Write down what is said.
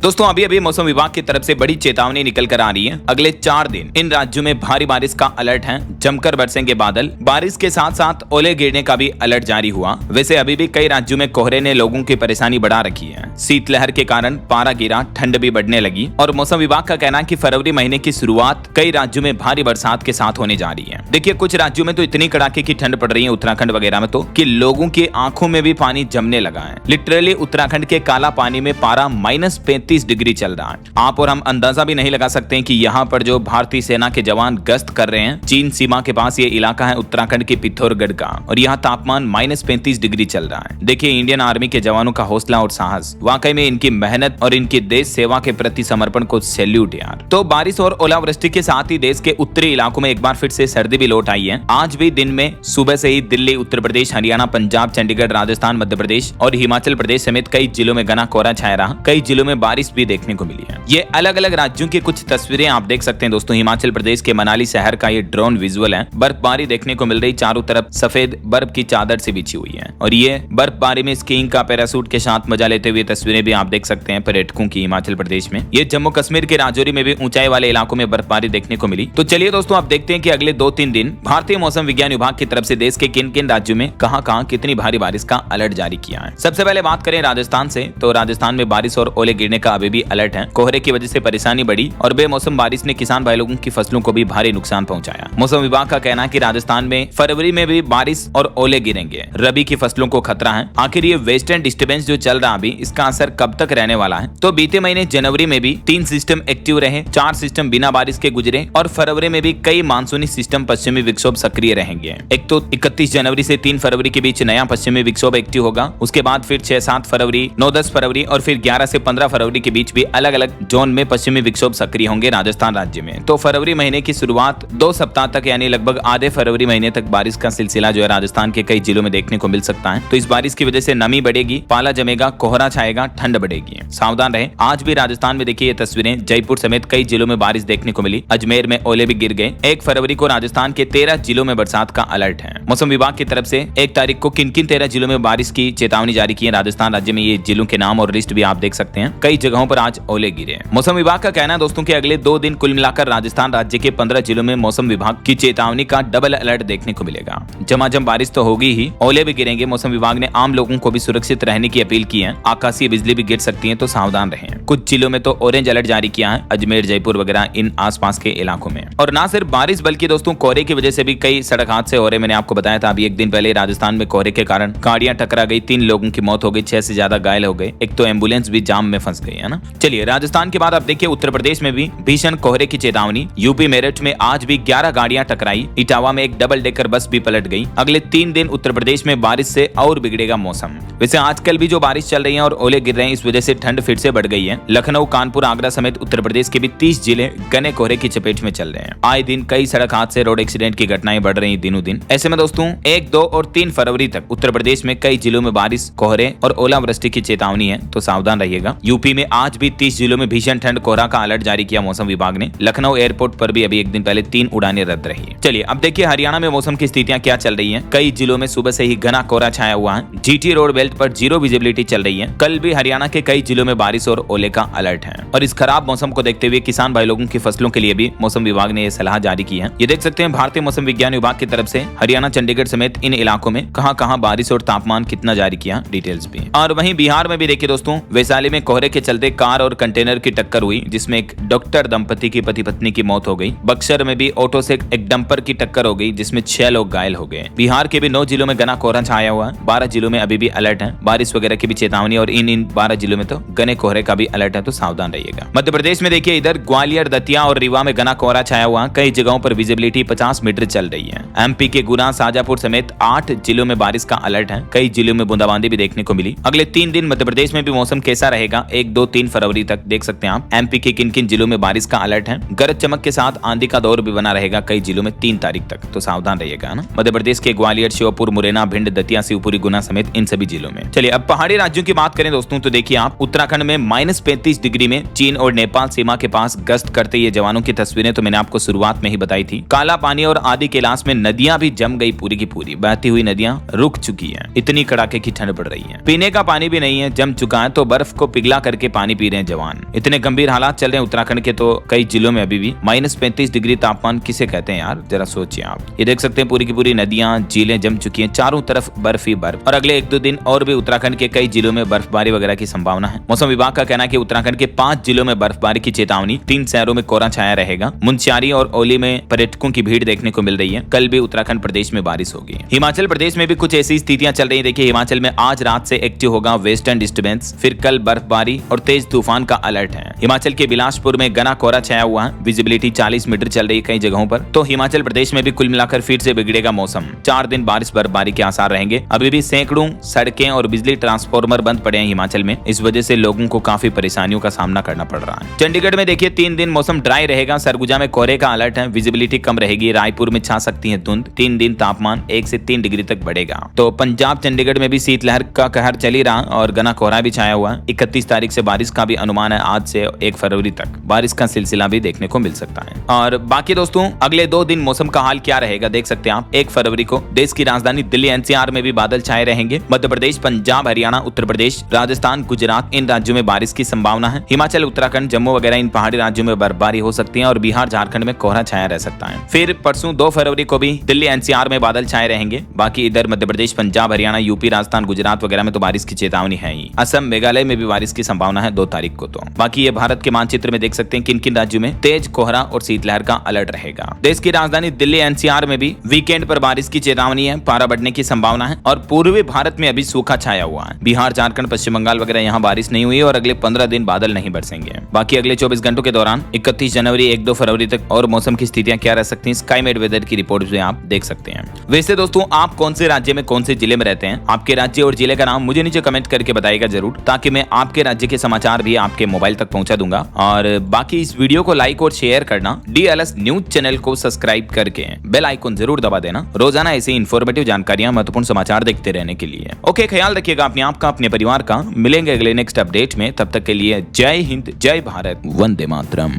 दोस्तों अभी अभी मौसम विभाग की तरफ से बड़ी चेतावनी निकल कर आ रही है। अगले 4 दिन इन राज्यों में भारी बारिश का अलर्ट है। जमकर बरसेंगे बादल, बारिश के साथ साथ ओले गिरने का भी अलर्ट जारी हुआ। वैसे अभी भी कई राज्यों में कोहरे ने लोगों की परेशानी बढ़ा रखी है। शीतलहर के कारण पारा गिरा, ठंड भी बढ़ने लगी और मौसम विभाग का कहना है कि फरवरी महीने की शुरुआत कई राज्यों में भारी बरसात के साथ होने जा रही है। देखिए कुछ राज्यों में तो इतनी कड़ाके की ठंड पड़ रही है, उत्तराखंड वगैरह में तो, कि लोगों की आंखों में भी पानी जमने लगा है। लिटरली उत्तराखंड के काला पानी में पारा -35 डिग्री चल रहा है। आप और हम अंदाजा भी नहीं लगा सकते हैं कि यहाँ पर जो भारतीय सेना के जवान गश्त कर रहे हैं, चीन सीमा के पास ये इलाका है उत्तराखंड के पिथौरागढ़ का, और यहाँ तापमान -35 डिग्री चल रहा है। देखिए इंडियन आर्मी के जवानों का हौसला और साहस, वाकई में इनकी मेहनत और इनकी देश सेवा के प्रति समर्पण को सैल्यूट यार। तो बारिश और ओलावृष्टि के साथ ही देश के उत्तरी इलाकों में एक बार फिर से सर्दी भी लौट आई है। आज भी दिन में सुबह से ही दिल्ली, उत्तर प्रदेश, हरियाणा, पंजाब, चंडीगढ़, राजस्थान, मध्य प्रदेश और हिमाचल प्रदेश समेत कई जिलों में घना कोहरा छाया रहा। कई जिलों में बारिश भी देखने को मिली है। ये अलग अलग राज्यों की कुछ तस्वीरें आप देख सकते हैं दोस्तों। हिमाचल प्रदेश के मनाली शहर का ये ड्रोन विजुअल है। बर्फबारी देखने को मिल रही, चारों तरफ सफेद बर्फ की चादर से बिछी हुई है और ये बर्फबारी में स्कीइंग का पैराशूट के साथ मजा लेते हुए तस्वीरें भी आप देख सकते हैं पर्यटकों की हिमाचल प्रदेश में। ये जम्मू कश्मीर के राजौरी में भी ऊंचाई वाले इलाकों में बर्फबारी देखने को मिली। तो चलिए दोस्तों आप देखते हैं कि अगले 2-3 दिन भारतीय मौसम विज्ञान विभाग की तरफ से देश के किन किन राज्यों में कहां कितनी भारी बारिश का अलर्ट जारी किया है। सबसे पहले बात करें राजस्थान से, तो राजस्थान में बारिश और ओले गिरने का अभी भी अलर्ट है। कोहरे की वजह से परेशानी बढ़ी और बेमौसम बारिश ने किसान भाई लोगों की फसलों को भी भारी नुकसान पहुंचाया। मौसम विभाग का कहना है कि राजस्थान में फरवरी में भी बारिश और ओले गिरेंगे। रबी की फसलों को खतरा है। आखिर ये वेस्टर्न डिस्टर्बेंस जो चल रहा अभी, इसका असर कब तक रहने वाला है? तो बीते महीने जनवरी में भी 3 सिस्टम एक्टिव रहे, 4 सिस्टम बिना बारिश के गुजरे और फरवरी में भी कई मानसूनी सिस्टम पश्चिमी विक्षोभ सक्रिय रहेंगे। एक तो 31 जनवरी से 3 फरवरी के बीच नया पश्चिमी विक्षोभ एक्टिव होगा। उसके बाद फिर 6-7 फरवरी, 9-10 फरवरी और फिर 11 से 15 फरवरी के बीच भी अलग अलग जोन में पश्चिमी विक्षोभ सक्रिय होंगे राजस्थान राज्य में। तो फरवरी महीने की शुरुआत 2 सप्ताह तक यानी लगभग आधे फरवरी महीने तक बारिश का सिलसिला जो है राजस्थान के कई जिलों में देखने को मिल सकता है। तो इस बारिश की वजह से नमी बढ़ेगी, पाला जमेगा, कोहरा छाएगा, ठंड बढ़ेगी। सावधान रहे। आज भी राजस्थान में देखिए ये तस्वीरें, जयपुर समेत कई जिलों में बारिश देखने को मिली। अजमेर में ओले भी गिर गए। 1 फरवरी को राजस्थान के 13 जिलों में बरसात का अलर्ट है। मौसम विभाग की तरफ से 1 तारीख को किन किन 13 जिलों में बारिश की चेतावनी जारी की है राजस्थान राज्य में, ये जिलों के नाम और लिस्ट भी आप देख सकते हैं। कई जगहों पर आज ओले गिरे। मौसम विभाग का कहना है दोस्तों कि अगले 2 दिन कुल मिलाकर राजस्थान राज्य के 15 जिलों में मौसम विभाग की चेतावनी का डबल अलर्ट देखने को मिलेगा। झमाझम बारिश तो होगी ही, ओले भी गिरेंगे। मौसम विभाग ने आम लोगों को भी सुरक्षित रहने की अपील की है। आकाशीय बिजली भी गिर सकती है, तो सावधान रहें। कुछ जिलों में तो ऑरेंज अलर्ट जारी किया है, अजमेर, जयपुर वगैरह इन आसपास के इलाकों में। और ना सिर्फ बारिश बल्कि दोस्तों कोहरे की वजह से भी कई सड़क हादसे हो रहे। मैंने आपको बताया था अभी 1 दिन पहले राजस्थान में कोहरे के कारण गाड़ियां टकरा गई, 3 लोगों की मौत हो गई, 6 से ज्यादा घायल हो गए। एक तो एम्बुलेंस भी जाम में फंस गई है ना। चलिए राजस्थान के बाद आप देखिए उत्तर प्रदेश में भी भीषण कोहरे की चेतावनी। यूपी मेरठ में आज भी 11 गाड़ियां टकराई। इटावा में एक डबल डेकर बस भी पलट गई। अगले 3 दिन उत्तर प्रदेश में बारिश से और बिगड़ेगा मौसम। वैसे आजकल भी जो बारिश चल रही है और ओले गिर रहे हैं, इस वजह से ठंड फिर से बढ़ गई है। लखनऊ, कानपुर, आगरा समेत उत्तर प्रदेश के भी 30 जिले घने कोहरे की चपेट में चल रहे हैं। आए दिन कई सड़क हादसे, रोड एक्सीडेंट की घटनाएं बढ़ रही दिनों दिन। ऐसे में दोस्तों 1, 2 और 3 फरवरी तक उत्तर प्रदेश में कई जिलों में बारिश, कोहरे और ओलावृष्टि की चेतावनी है, तो सावधान रहिएगा। यूपी में आज भी 30 जिलों में भीषण ठंड, कोहरा का अलर्ट जारी किया मौसम विभाग ने। लखनऊ एयरपोर्ट पर भी अभी 1 दिन पहले 3 उड़ानें रद्द रही। चलिए अब देखिए हरियाणा में मौसम की स्थितियां क्या चल रही हैं। कई जिलों में सुबह से ही घना कोहरा छाया हुआ है। जीटी रोड बेल्ट पर 0 विजिबिलिटी चल रही है। कल भी हरियाणा के कई जिलों में बारिश और ओले का अलर्ट है। और इस खराब मौसम को देखते हुए किसान भाई लोगों की फसलों के लिए भी मौसम विभाग ने यह सलाह जारी की है। ये देख सकते हैं भारतीय मौसम विज्ञान विभाग की तरफ से हरियाणा, चंडीगढ़ समेत इन इलाकों में कहां बारिश और तापमान कितना जारी किया, डिटेल्स भी। और वहीं बिहार में भी देखिए दोस्तों, वैशाली में कोहरे के चलते कार और कंटेनर की टक्कर हुई, जिसमें एक डॉक्टर दंपति की पति पत्नी की मौत हो गई। बक्सर में भी ऑटो से एक डंपर की टक्कर हो गई, जिसमें 6 लोग घायल हो गए। बिहार के भी 9 जिलों में घना कोहरा छाया हुआ है। 12 जिलों में अभी भी अलर्ट है, बारिश वगैरह की भी चेतावनी, और इन 12 जिलों में तो घने कोहरे का भी अलर्ट है, तो सावधान रहिएगा। मध्य प्रदेश में देखिए इधर ग्वालियर, दतिया और रीवा में घना कोहरा छाया हुआ। कई जगहों पर विजिबिलिटी 50 मीटर चल रही है। एमपी के गुना, शाजापुर समेत 8 जिलों में बारिश का अलर्ट है। कई जिलों में बूंदाबांदी भी देखने को मिली। अगले 3 दिन मध्य प्रदेश में भी मौसम कैसा रहेगा, 1, 2, 3 फरवरी तक देख सकते हैं आप। एमपी के किन किन जिलों में बारिश का अलर्ट है। गरज चमक के साथ आंधी का दौर भी बना रहेगा कई जिलों में 3 तारीख तक, तो सावधान रहिएगा ना। मध्य प्रदेश के ग्वालियर, श्योपुर, मुरैना, भिंड, दतिया, शिवपुरी, गुना समेत इन सभी जिलों में। चलिए अब पहाड़ी राज्यों की बात करें दोस्तों, तो देखिए आप उत्तराखंड में -35 डिग्री में चीन और नेपाल सीमा के पास गश्त करते ये जवानों की तस्वीरें तो मैंने आपको शुरुआत में ही बताई थी। काला पानी और आदि कैलाश में नदियां भी जम गई पूरी की पूरी। बहती हुई नदियां रुक चुकी हैं, इतनी कड़ाके की ठंड पड़ रही है। पीने का पानी भी नहीं है, जम चुका है। तो बर्फ को पिघला करके पानी पी रहे हैं जवान। इतने गंभीर हालात चल रहे हैं उत्तराखंड के तो कई जिलों में अभी भी। -35 डिग्री तापमान किसे कहते हैं यार, जरा सोचिए आप। ये देख सकते हैं पूरी की पूरी नदियां झीलें जम चुकी हैं, चारों तरफ बर्फ ही बर्फ। और अगले 1-2 दिन और भी उत्तराखंड के कई जिलों में बर्फबारी वगैरह की संभावना है। मौसम विभाग का कहना है कि उत्तराखंड के 5 जिलों में बर्फबारी की चेतावनी, 3 शहरों में कोहरा छाया रहेगा। मुनस्यारी और ओली में पर्यटकों की भीड़ देखने को मिल रही है। कल भी उत्तराखंड प्रदेश में बारिश होगी। हिमाचल प्रदेश में भी कुछ ऐसी स्थितियां चल रही है। देखिए हिमाचल में आज रात से एक्टिव होगा वेस्टर्न डिस्टर्बेंस, फिर कल बर्फबारी और तेज तूफान का अलर्ट है। हिमाचल के बिलासपुर में घना कोहरा छाया हुआ है, विजिबिलिटी 40 मीटर चल रही है कई जगहों पर। तो हिमाचल प्रदेश में भी कुल मिलाकर फिर से बिगड़ेगा मौसम। 4 दिन बारिश बर्फबारी के आसार रहेंगे। अभी भी सैकड़ों सड़कें और बिजली ट्रांसफार्मर बंद पड़े हैं हिमाचल में। इस वजह से लोगों को काफी परेशानियों का सामना करना पड़ रहा है। चंडीगढ़ में देखिए 3 दिन मौसम ड्राई रहेगा। सरगुजा में कोहरे का अलर्ट है, विजिबिलिटी कम रहेगी। रायपुर में छा सकती है धुंध। 3 दिन तापमान 1 से 3 डिग्री तक बढ़ेगा। तो पंजाब चंडीगढ़ में भी शीतलहर का कहर चल ही रहा और घना कोहरा भी छाया हुआ है। 31 तारीख से बारिश का भी अनुमान है, आज से 1 फरवरी तक बारिश का सिलसिला भी देखने को मिल सकता है। और बाकी दोस्तों अगले 2 दिन मौसम का हाल क्या रहेगा देख सकते हैं आप। 1 फरवरी को देश की राजधानी दिल्ली एनसीआर में भी बादल छाए रहेंगे। मध्य प्रदेश, पंजाब, हरियाणा, उत्तर प्रदेश, राजस्थान, गुजरात इन राज्यों में बारिश की संभावना है। हिमाचल, उत्तराखंड, जम्मू वगैरह इन पहाड़ी राज्यों में बर्फबारी हो सकती है और बिहार, झारखंड में कोहरा छाया रह सकता है। फिर परसों 2 फरवरी को भी दिल्ली एनसीआर में बादल छाए रहेंगे। बाकी इधर मध्य प्रदेश, पंजाब, हरियाणा, यूपी, राजस्थान, गुजरात वगैरह में तो बारिश की चेतावनी है ही। असम, मेघालय में भी बारिश की संभावना है 2 तारीख को। तो बाकी ये भारत के मानचित्र में देख सकते हैं किन किन राज्यों में तेज कोहरा और शीतलहर का अलर्ट रहेगा। देश की राजधानी दिल्ली एनसीआर में भी वीकेंड पर बारिश की चेतावनी है, पारा बढ़ने की संभावना है। और पूर्वी भारत में अभी सूखा छाया हुआ है। बिहार, झारखंड, पश्चिम बंगाल वगैरह यहाँ बारिश नहीं हुई और अगले 15 दिन बादल नहीं बरसेंगे। बाकी अगले 24 घंटों के दौरान 31 जनवरी 1-2 फरवरी तक और मौसम की स्थितियां क्या रह सकती हैं, स्काईमेट वेदर की रिपोर्ट में आप देख सकते हैं। वैसे दोस्तों आप कौन से राज्य में कौन से जिले में रहते हैं, आपके राज्य और जिले का नाम मुझे नीचे कमेंट करके बताइएगा जरूर, ताकि मैं आपके राज्य के समाचार भी आपके मोबाइल तक पहुंचा दूंगा। और बाकी इस वीडियो को लाइक और शेयर करना, DLS न्यूज चैनल को सब्सक्राइब करके बेल आइकन जरूर दबा देना, रोजाना ऐसी इंफॉर्मेटिव जानकारियां, महत्वपूर्ण समाचार देखते रहने के लिए। ओके, ख्याल रखिएगा अपने आप का, अपने परिवार का। मिलेंगे अगले नेक्स्ट अपडेट में, तब तक के लिए जय हिंद, जय भारत, वंदे मातरम।